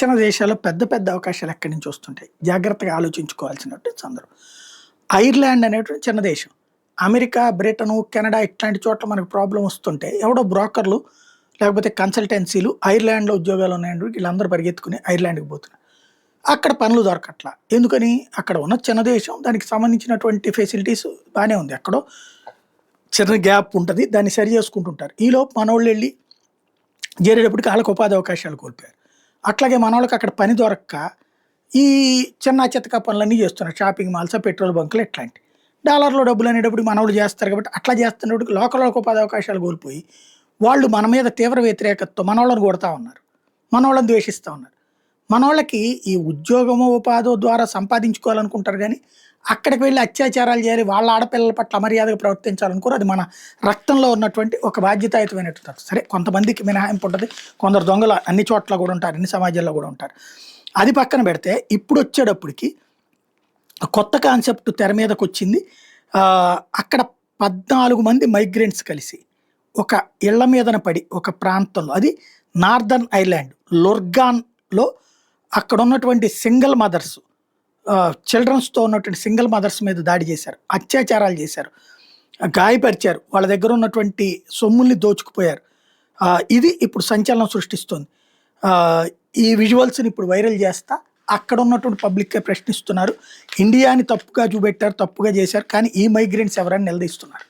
చిన్న దేశాల్లో పెద్ద పెద్ద అవకాశాలు ఎక్కడి నుంచి వస్తుంటాయి జాగ్రత్తగా ఆలోచించుకోవాల్సినటువంటి సందర్భం. ఐర్లాండ్ అనేటువంటి చిన్న దేశం. అమెరికా, బ్రిటను, కెనడా ఇట్లాంటి చోట్ల మనకు ప్రాబ్లమ్ వస్తుంటే ఎవడో బ్రోకర్లు లేకపోతే కన్సల్టెన్సీలు ఐర్లాండ్‌లో ఉద్యోగాలు ఉన్నాయండి వీళ్ళందరూ పరిగెత్తుకుని ఐర్లాండ్‌కి పోతున్నారు. అక్కడ పనులు దొరకట్ల. ఎందుకని? అక్కడ ఉన్న చిన్న దేశం దానికి సంబంధించినటువంటి ఫెసిలిటీస్ బానే ఉంది. ఎక్కడో చిన్న గ్యాప్ ఉంటది. దాన్ని సరి చేసుకుంటుంటారు. ఈలోపు మనోళ్ళెళ్ళి చేరేటప్పటికి ఆళ్ళకి ఉపాధి అవకాశాలు కోల్పోయారు. అట్లాగే మనోళ్ళకి అక్కడ పని దొరక్క ఈ చిన్న చితకా పనులన్నీ చేస్తున్నారు. షాపింగ్ మాల్స్, పెట్రోల్ బంకులు ఇట్లాంటివి. డాలర్‌లో డబ్బులనేటప్పటికి మనోళ్ళు చేస్తారు కాబట్టి అట్లా చేస్తున్నప్పటికి లోకల్‌లోకి ఉపాధి అవకాశాలు కోల్పోయి, వాళ్ళు మన మీద తీవ్ర వ్యతిరేకతతో మనోళ్ళని కొడతా ఉన్నారు. మనోళ్ళని ద్వేషిస్తా ఉన్నారు. మనోళ్ళకి ఈ ఉద్యోగమో, ఉపాధో ద్వారా సంపాదించుకోవాలనుకుంటారు గానీ, అక్కడికి వెళ్లి అత్యాచారాలు చేయాలి, వాళ్ళ ఆడపిల్లల పట్ల అమర్యాదగా ప్రవర్తించాలనుకోరు. అది మన రక్తంలో ఉన్నటువంటి ఒక బాధ్యతాయుతమైనటువంటి తత్వం. సరే కొంతమందికి మినహాయింపు ఉంటది. కొందరు దొంగలు అన్ని చోట్ల కూడా ఉంటారు. అన్ని సమాజాల్లో కూడా ఉంటారు. అది పక్కన పెడితే ఇప్పుడొచ్చేటప్పటికి కొత్త కాన్సెప్ట్ తెర మీదకొచ్చింది. అక్కడ 14 మంది మైగ్రెంట్స్ కలిసి ఒక ఇళ్ల మీదన పడి ఒక ప్రాంతంలో అది నార్దర్న్ ఐర్లాండ్ లొర్గాన్‌లో అక్కడ ఉన్నటువంటి సింగిల్ మదర్స్ చిల్డ్రన్స్‌తో ఉన్నటువంటి సింగిల్ మదర్స్ మీద దాడి చేశారు. అత్యాచారాలు చేశారు. గాయపరిచారు. వాళ్ళ దగ్గర ఉన్నటువంటి సొమ్ముల్ని దోచుకుపోయారు. ఇది ఇప్పుడు సంచలనం సృష్టిస్తుంది. ఈ విజువల్స్‌ని ఇప్పుడు వైరల్ చేస్తా అక్కడ ఉన్నటువంటి పబ్లిక్‌గా ప్రశ్నిస్తున్నారు. ఇండియాని తప్పుగా చూపెట్టారు, తప్పుగా చేశారు. కానీ ఈ మైగ్రెంట్స్ ఎవరని నిలదీస్తున్నారు.